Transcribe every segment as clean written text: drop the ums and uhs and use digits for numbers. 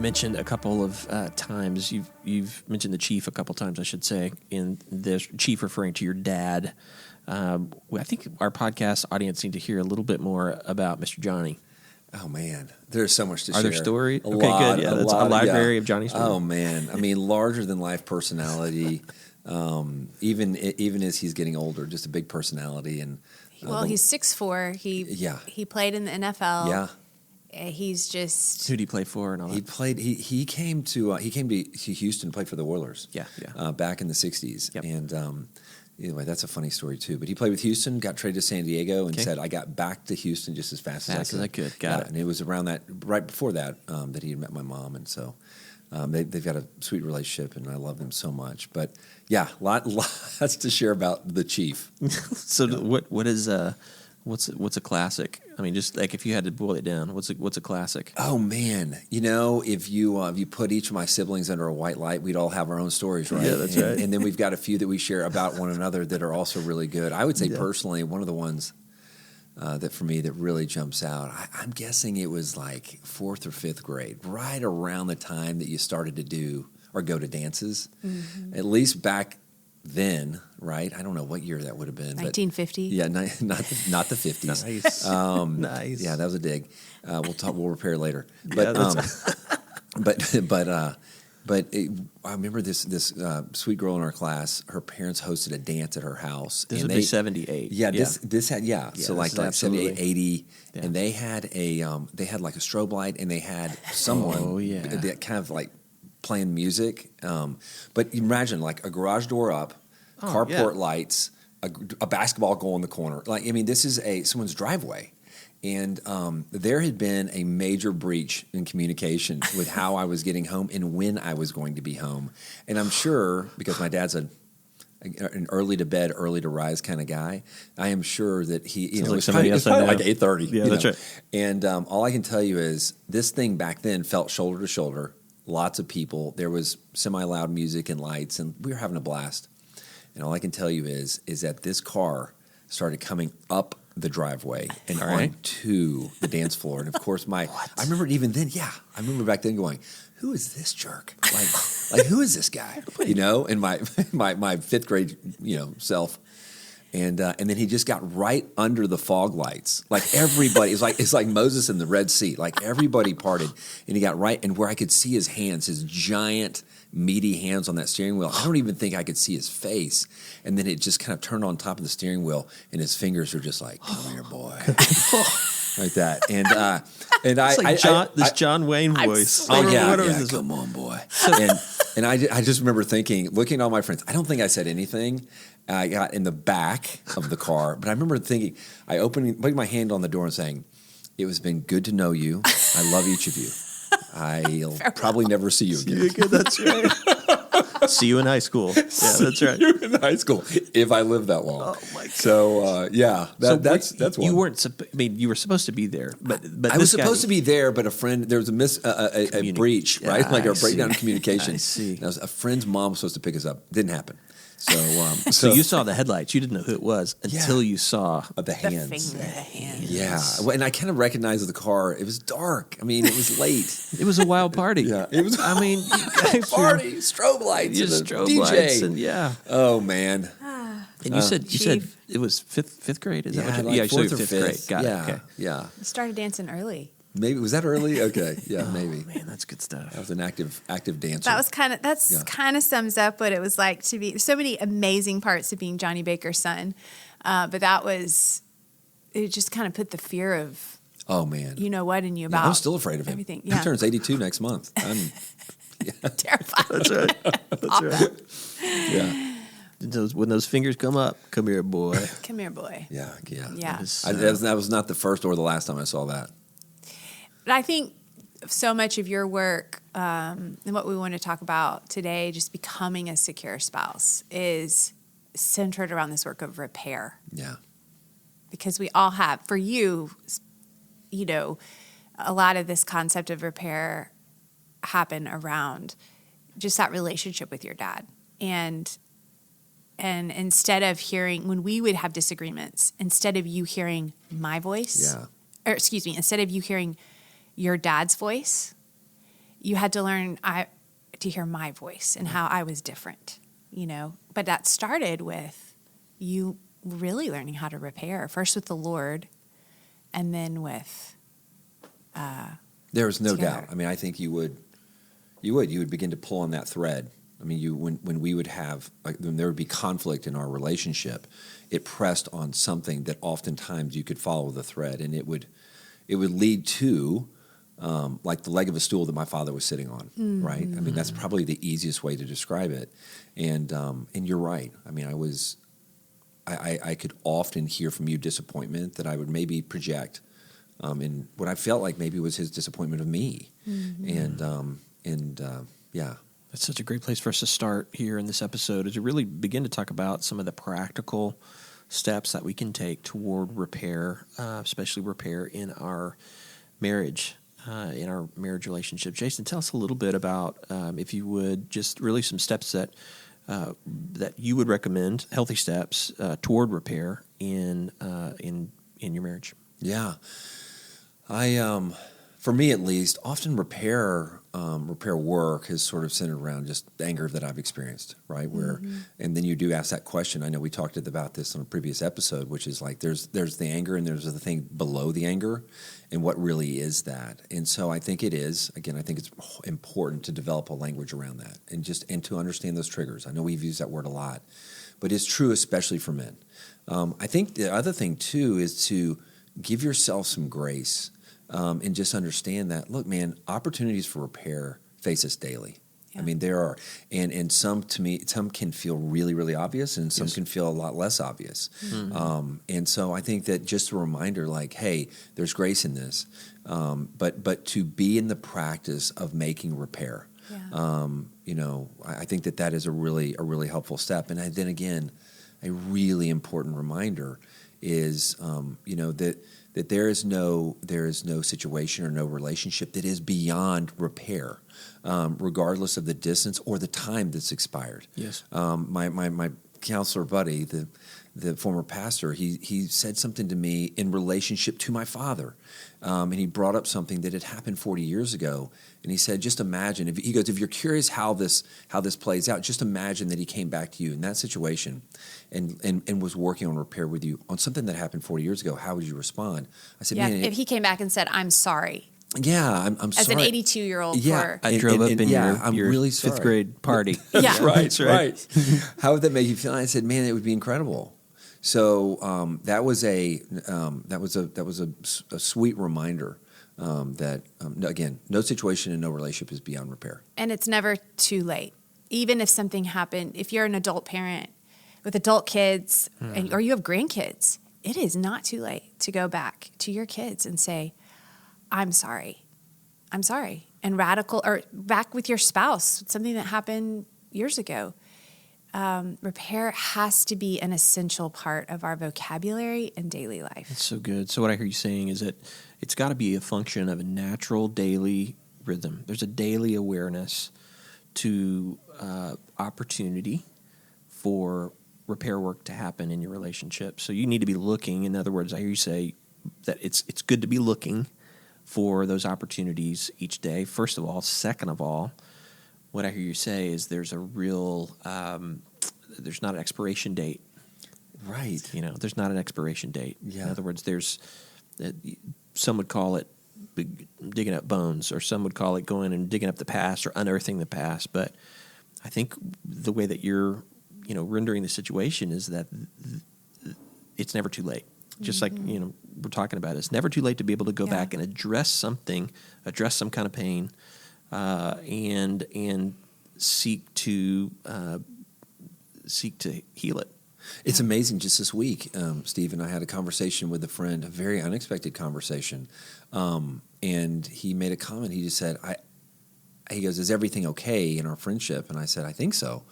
mentioned a couple of times. You've mentioned the Chief a couple times, I should say, in this Chief referring to your dad. I think our podcast audience need to hear a little bit more about Mr. Johnny. Oh, man. There's so much to share. Are there stories? Okay, good. Yeah, that's a library of Johnny stories. Oh, man. I mean, larger-than-life personality, even as he's getting older, just a big personality. And he's 6'4". He played in the NFL. Yeah. He's just... Who did he play for and all that? He came to Houston, played for the Oilers. Yeah. Back in the 60s. Yep. And anyway, that's a funny story, too. But he played with Houston, got traded to San Diego, and said, I got back to Houston just as fast as I could. Got it. And it was around that, right before that, that he had met my mom. And so they've got a sweet relationship, and I love them so much. But, yeah, lots to share about the Chief. So what is... What's a classic? I mean, just like if you had to boil it down, what's a classic? Oh man, if you put each of my siblings under a white light, we'd all have our own stories, right? Yeah, that's right. And then we've got a few that we share about one another that are also really good. I would say personally, one of the ones that for me that really jumps out, I'm guessing it was like 4th or 5th grade, right around the time that you started to do or go to dances, at least back then, right? I don't know what year that would have been. 1950. Yeah, not the 50s. Nice. Nice. Yeah, that was a dig. We'll repair later. But I remember this sweet girl in our class. Her parents hosted a dance at her house. This would be 78. Yeah, this had so like 78, 80, yeah. and they had they had like a strobe light, and they had someone that kind of like playing music. But imagine like a garage door up, carport lights, a basketball goal in the corner. Like, I mean, this is someone's driveway. And there had been a major breach in communication with how I was getting home and when I was going to be home. And I'm sure, because my dad's an early to bed, early to rise kind of guy, I am sure that he, it was probably like 8:30. Yeah, that's right. And all I can tell you is this thing back then felt shoulder to shoulder. Lots of people. There was semi-loud music and lights, and we were having a blast. And all I can tell you is that this car started coming up the driveway and onto the dance floor. And of course, I remember even then, I remember back then going, who is this jerk? Like who is this guy? And my 5th grade, self. And then he just got right under the fog lights. Like everybody, it's like Moses in the Red Sea. Like everybody parted, and he got right, and where I could see his hands, his giant, meaty hands on that steering wheel. I don't even think I could see his face. And then it just kind of turned on top of the steering wheel, and his fingers were just like, "Come here, boy," like that. And this John Wayne voice. Come on, boy. And I just remember thinking, looking at all my friends. I don't think I said anything. I got in the back of the car, but I remember thinking, putting my hand on the door and saying, "It has been good to know you. I love each of you. I'll probably never see you again." That's right. See you in high school. Yeah, that's right. See you in high school if I live that long. Oh my God. So that's one. You weren't. You were supposed to be there, but I was supposed to be there. But there was a breach, right? Like a breakdown in communication. I see. A friend's mom was supposed to pick us up. Didn't happen. So you saw the headlights. You didn't know who it was until you saw the hands. The hands. Yeah, and I kind of recognized the car. It was dark. I mean, it was late. It was a wild party. Yeah, it was. I mean, party, strobe lights, DJ. Lights, and Oh man. And you said it was fifth grade. Is that what? Like so 4th or 5th 5th grade. Got it. Okay. Yeah. I started dancing early. Maybe was that early? Okay, yeah, maybe. Man, that's good stuff. I was an active dancer. That was kind of sums up what it was like to be. So many amazing parts of being Johnny Baker's son, but it just kind of put the fear of you know what in you about. I'm still afraid of him. Everything. Yeah. He turns 82 next month. I'm terrified. That's right. That's right. Yeah. When those fingers come up, come here, boy. Come here, boy. Yeah. That was not the first or the last time I saw that. But I think so much of your work and what we want to talk about today, just becoming a secure spouse, is centered around this work of repair. Yeah. Because we all have, for you, a lot of this concept of repair happened around just that relationship with your dad. And instead of hearing, when we would have disagreements, instead of you hearing my voice, instead of you hearing your dad's voice, you had to learn to hear my voice and how I was different, But that started with you really learning how to repair, first with the Lord and then with There's no together. doubt. I mean, I think you would begin to pull on that thread. I mean, when we would have, like, when there would be conflict in our relationship, it pressed on something that oftentimes you could follow the thread, and it would lead to like the leg of a stool that my father was sitting on, right? I mean, that's probably the easiest way to describe it. And you're right. I mean, I could often hear from you disappointment that I would maybe project in what I felt like maybe was his disappointment of me. Yeah. That's such a great place for us to start here in this episode, is to really begin to talk about some of the practical steps that we can take toward repair, especially repair in our marriage, in our marriage relationship. Jason, tell us a little bit about, if you would, just really some steps that you would recommend, healthy steps toward repair in your marriage. Yeah. For me at least, often repair work has sort of centered around just the anger that I've experienced, right? And then you do ask that question. I know we talked about this on a previous episode, which is like there's the anger and there's the thing below the anger, and what really is that? And so I think it's important to develop a language around that and to understand those triggers. I know we've used that word a lot, but it's true especially for men. I think the other thing too is to give yourself some grace. And just understand that, look, man, opportunities for repair face us daily. Yeah. I mean, there are, and some can feel really, really obvious, and some can feel a lot less obvious. And so I think that just a reminder, like, hey, there's grace in this, but to be in the practice of making repair. Yeah. I think that is a really helpful step. And then again, a really important reminder is, that there is no situation or no relationship that is beyond repair, regardless of the distance or the time that's expired. Yes. My counselor buddy, the former pastor, he said something to me in relationship to my father, and he brought up something that had happened 40 years ago. And he said, just imagine, if you're curious how this plays out, just imagine that he came back to you in that situation and was working on repair with you on something that happened 40 years ago. How would you respond? I said, man, if he came back and said, I'm sorry. Yeah, I'm as sorry. As an 82-year-old. Yeah, I drove up in your really sorry. fifth grade party. Yeah. right. How would that make you feel? And I said, man, it would be incredible. So that was a sweet reminder that again, no situation and no relationship is beyond repair. And it's never too late. Even if something happened, if you're an adult parent with adult kids, or you have grandkids, it is not too late to go back to your kids and say, I'm sorry. And or back with your spouse, something that happened years ago. Repair has to be an essential part of our vocabulary and daily life. That's so good. So what I hear you saying is that it's got to be a function of a natural daily rhythm. There's a daily awareness to opportunity for repair work to happen in your relationship. So you need to be looking. In other words, I hear you say that it's good to be looking for those opportunities each day, first of all. Second of all, what I hear you say is there's a real, there's not an expiration date. Right. There's not an expiration date. Yeah. In other words, some would call it digging up bones, or some would call it going and digging up the past or unearthing the past. But I think the way that you're, rendering the situation is that it's never too late. Just like, we're talking about, it's never too late to be able to go back and address some kind of pain, and seek to heal it. It's amazing. Just this week, Steve and I had a conversation with a friend, a very unexpected conversation, and he made a comment. He just said, he goes, is everything okay in our friendship? And I said, I think so.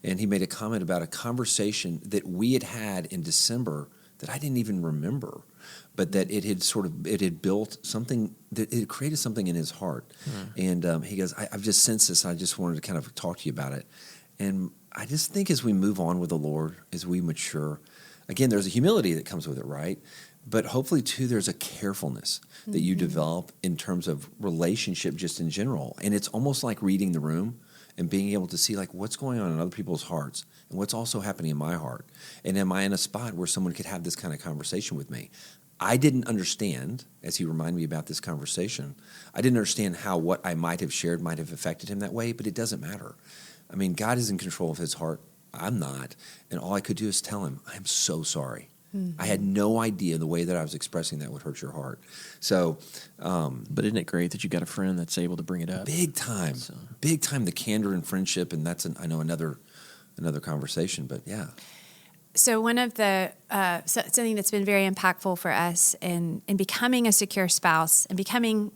And he made a comment about a conversation that we had in December that I didn't even remember, but that it had built something, that it created something in his heart. And he goes, I've just sensed this. I just wanted to kind of talk to you about it. And I just think as we move on with the Lord, as we mature, again, there's a humility that comes with it, right? But hopefully, too, there's a carefulness that you develop in terms of relationship just in general. And it's almost like reading the room and being able to see like what's going on in other people's hearts and what's also happening in my heart. And am I in a spot where someone could have this kind of conversation with me? I didn't understand, as he reminded me about this conversation, I didn't understand how what I might have shared might have affected him that way, but it doesn't matter. I mean, God is in control of his heart. I'm not. And all I could do is tell him, I'm so sorry. I had no idea the way that I was expressing that would hurt your heart. So, but isn't it great that you got a friend that's able to bring it up? Big time, the candor and friendship, and that's I know another conversation. But yeah. So one of the something that's been very impactful for us in becoming a secure spouse and becoming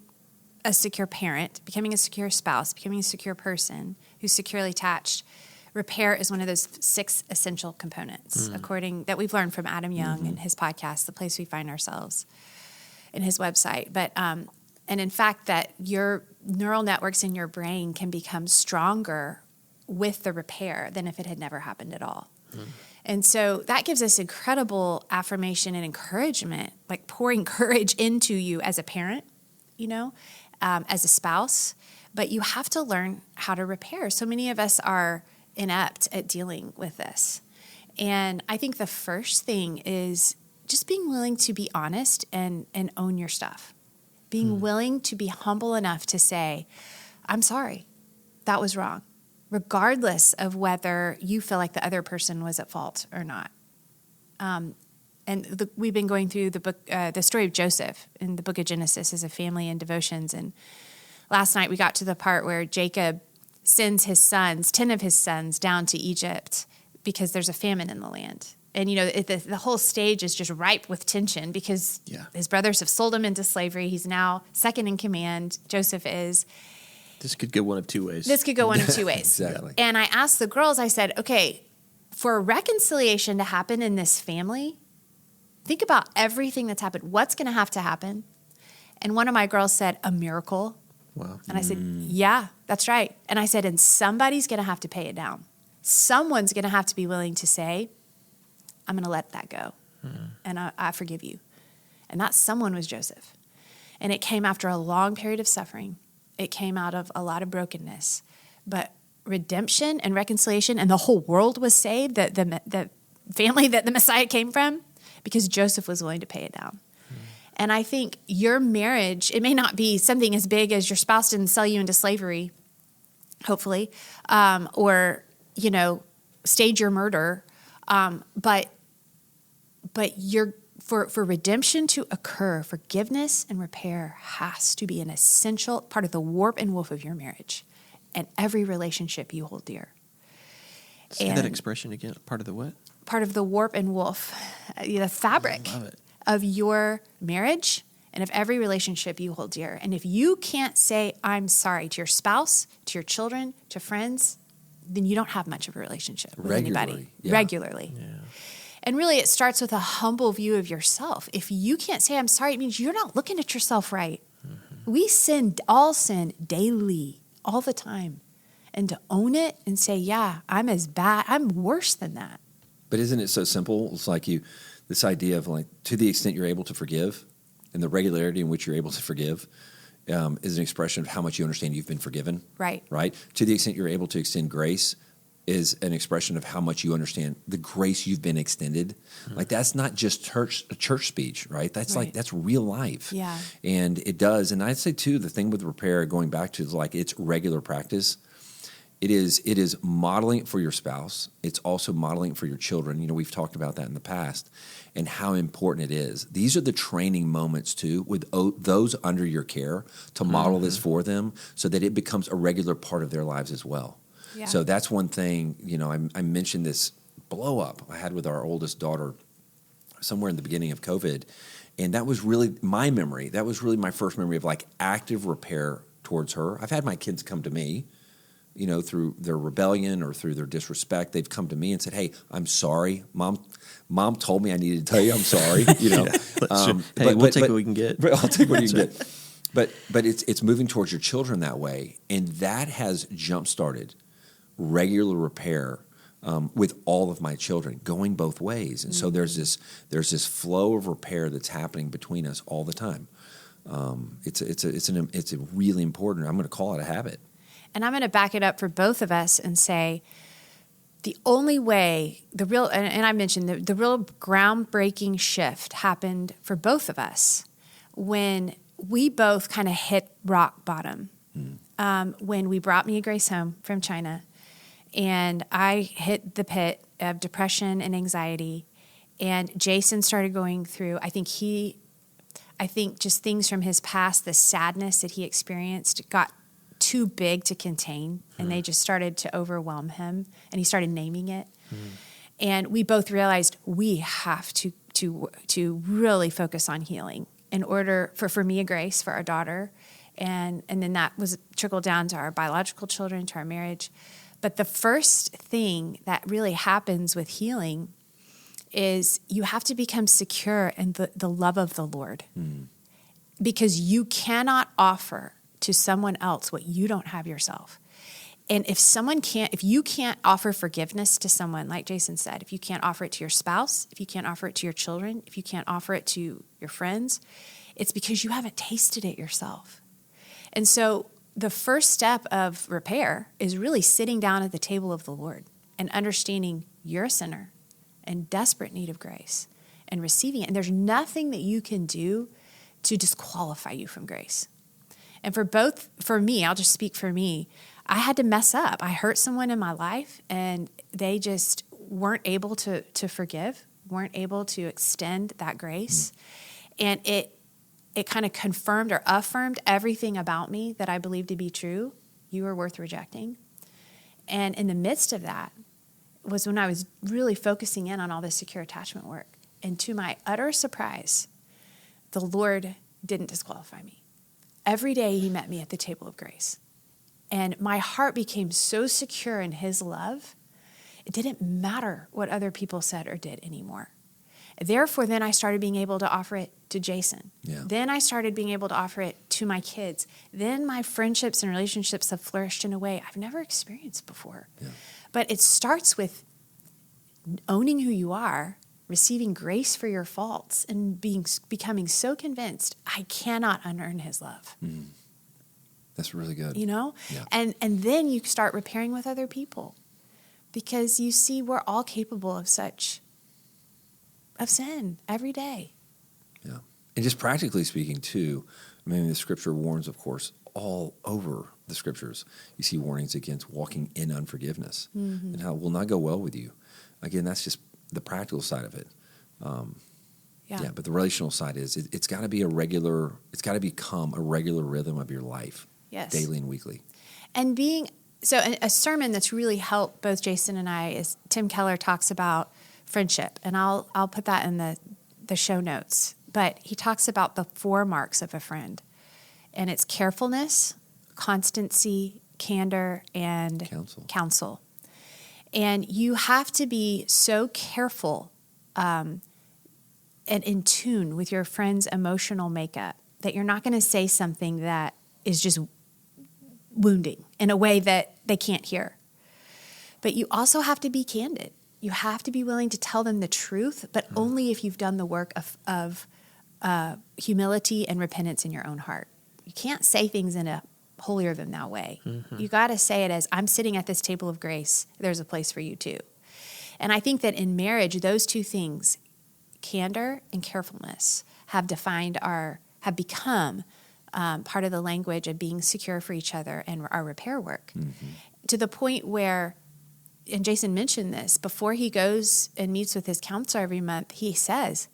a secure parent, becoming a secure spouse, becoming a secure person who's securely attached. Repair is one of those 6 essential components, according that we've learned from Adam Young and his podcast, The Place We Find Ourselves, and his website. But and in fact, that your neural networks in your brain can become stronger with the repair than if it had never happened at all. And so that gives us incredible affirmation and encouragement, like pouring courage into you as a parent, as a spouse. But you have to learn how to repair. So many of us are inept at dealing with this. And I think the first thing is just being willing to be honest and own your stuff. Being willing to be humble enough to say, I'm sorry, that was wrong, regardless of whether you feel like the other person was at fault or not. We've been going through the book, the story of Joseph in the book of Genesis as a family and devotions. And last night we got to the part where Jacob sends 10 of his sons down to Egypt because there's a famine in the land. And, the whole stage is just ripe with tension because his brothers have sold him into slavery. He's now second in command. Joseph is. This could go one of two ways. Exactly. And I asked the girls, I said, okay, for reconciliation to happen in this family, think about everything that's happened. What's going to have to happen? And one of my girls said, a miracle. Wow. And I said, yeah, that's right. And I said, and somebody's going to have to pay it down. Someone's going to have to be willing to say, I'm going to let that go. And I forgive you. And that someone was Joseph. And it came after a long period of suffering. It came out of a lot of brokenness. But redemption and reconciliation, and the whole world was saved, the family that the Messiah came from, because Joseph was willing to pay it down. And I think your marriage, it may not be something as big as your spouse didn't sell you into slavery, hopefully, or, stage your murder. But for redemption to occur, forgiveness and repair has to be an essential part of the warp and woof of your marriage and every relationship you hold dear. Say that expression again. Part of the what? Part of the warp and woof, the fabric. I love it. Of your marriage and of every relationship you hold dear. And if you can't say, I'm sorry to your spouse, to your children, to friends, then you don't have much of a relationship with anybody. Regularly. Yeah. And really, it starts with a humble view of yourself. If you can't say, I'm sorry, it means you're not looking at yourself right. We all sin daily, all the time. And to own it and say, yeah, I'm as bad, I'm worse than that. But isn't it so simple? It's like this idea of like, to the extent you're able to forgive and the regularity in which you're able to forgive is an expression of how much you understand you've been forgiven. Right. Right. To the extent you're able to extend grace is an expression of how much you understand the grace you've been extended. Like that's not just church speech, right? That's like, that's real life. Yeah. And it does. And I'd say too, the thing with repair going back to is like, it's regular practice. It is modeling it for your spouse. It's also modeling it for your children. We've talked about that in the past and how important it is. These are the training moments too with those under your care to model this for them so that it becomes a regular part of their lives as well. Yeah. So that's one thing, I mentioned this blow up I had with our oldest daughter somewhere in the beginning of COVID. And that was really my memory. That was really my first memory of like active repair towards her. I've had my kids come to me, through their rebellion or through their disrespect. They've come to me and said, hey, I'm sorry. Mom told me I needed to tell you I'm sorry. We'll take what we can get. I'll take what you can get. But it's moving towards your children that way. And that has jump-started regular repair with all of my children, going both ways. And so there's this flow of repair that's happening between us all the time. It's a really important, I'm going to call it a habit. And I'm going to back it up for both of us and say the only way, and I mentioned the real groundbreaking shift happened for both of us when we both kind of hit rock bottom. When we brought Mia Grace home from China, and I hit the pit of depression and anxiety, and Jason started going through, I think just things from his past, the sadness that he experienced got too big to contain, and they just started to overwhelm him, and he started naming it. And we both realized we have to really focus on healing in order for Mia Grace, for our daughter, and then that was trickled down to our biological children, to our marriage. But the first thing that really happens with healing is you have to become secure in the love of the Lord. Because you cannot offer to someone else what you don't have yourself. And if you can't offer forgiveness to someone, like Jason said, if you can't offer it to your spouse, if you can't offer it to your children, if you can't offer it to your friends, it's because you haven't tasted it yourself. And so the first step of repair is really sitting down at the table of the Lord and understanding you're a sinner in desperate need of grace and receiving it. And there's nothing that you can do to disqualify you from grace. And for me, I'll just speak for me, I had to mess up. I hurt someone in my life, and they just weren't able to forgive, weren't able to extend that grace. And it kind of confirmed or affirmed everything about me that I believed to be true. You were worth rejecting. And in the midst of that was when I was really focusing in on all this secure attachment work. And to my utter surprise, the Lord didn't disqualify me. Every day he met me at the table of grace. And my heart became so secure in his love, it didn't matter what other people said or did anymore. Therefore, then I started being able to offer it to Jason. Yeah. Then I started being able to offer it to my kids. Then my friendships and relationships have flourished in a way I've never experienced before. Yeah. But it starts with owning who you are, receiving grace for your faults, and becoming so convinced I cannot unearn his love. That's really good. You know? Yeah. And then you start repairing with other people, because you see we're all capable of sin every day. Yeah. And just practically speaking, too, I mean, the scripture warns, of course, all over the scriptures. You see warnings against walking in unforgiveness and how it will not go well with you. Again, that's just the practical side of it. Yeah, but the relational side is it's got to be it's got to become a regular rhythm of your life. Yes. Daily and weekly. And a sermon that's really helped both Jason and I is Tim Keller talks about friendship, and I'll put that in the show notes. But he talks about the 4 marks of a friend, and it's carefulness, constancy, candor, and counsel. And you have to be so careful and in tune with your friend's emotional makeup that you're not going to say something that is just wounding in a way that they can't hear. But you also have to be candid. You have to be willing to tell them the truth, but only if you've done the work of humility and repentance in your own heart. You can't say things in a holier than thou way. You got to say it as, I'm sitting at this table of grace. There's a place for you too. And I think that in marriage, those 2 things, candor and carefulness, have become part of the language of being secure for each other and our repair work. To the point where, and Jason mentioned this, before he goes and meets with his counselor every month, he says,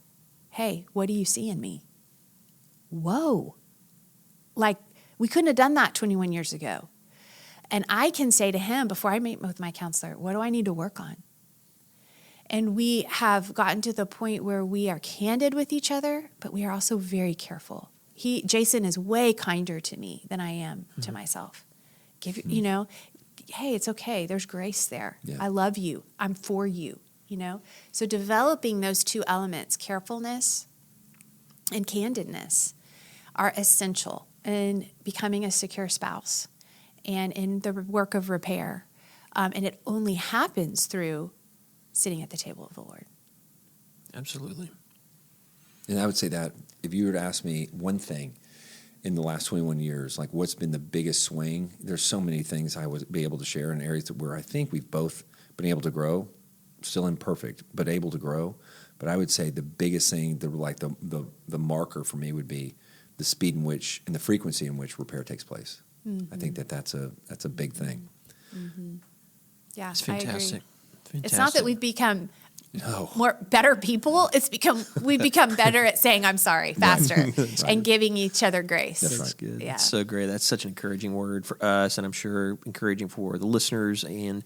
hey, what do you see in me? Whoa. Like, we couldn't have done that 21 years ago. And I can say to him, before I meet with my counselor, what do I need to work on? And we have gotten to the point where we are candid with each other, but we are also very careful. Jason is way kinder to me than I am to myself. Hey, it's okay. There's grace there. Yeah. I love you. I'm for you, So developing those 2 elements, carefulness and candidness, are essential in becoming a secure spouse and in the work of repair. And it only happens through sitting at the table of the Lord. Absolutely. And I would say that if you were to ask me one thing in the last 21 years, like what's been the biggest swing, there's so many things I would be able to share in areas where I think we've both been able to grow, still imperfect, but able to grow. But I would say the biggest thing, the marker for me would be the speed in which and the frequency in which repair takes place. I think that's a big thing. Yeah, It's fantastic. It's not that we've become better people. We've become better at saying I'm sorry faster and giving each other grace. That's good. Yeah. That's so great. That's such an encouraging word for us, and I'm sure encouraging for the listeners. And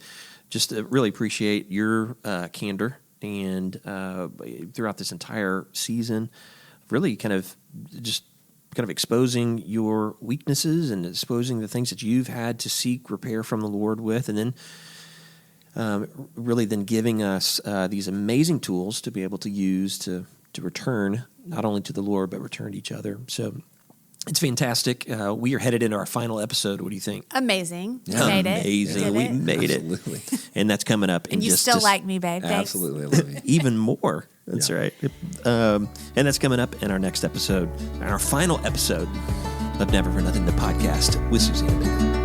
just really appreciate your candor and throughout this entire season, really kind of exposing your weaknesses and exposing the things that you've had to seek repair from the Lord with, and then really then giving us these amazing tools to be able to use to return not only to the Lord, but return to each other. So it's fantastic. We are headed into our final episode. What do you think? Amazing. Yeah. We made it. Amazing. We made it. Absolutely. And that's coming up. And you still like me, babe. Thanks. Absolutely. I love you. Even more. That's right. And that's coming up in our next episode, our final episode of Never for Nothing, the podcast with Susannah Baker.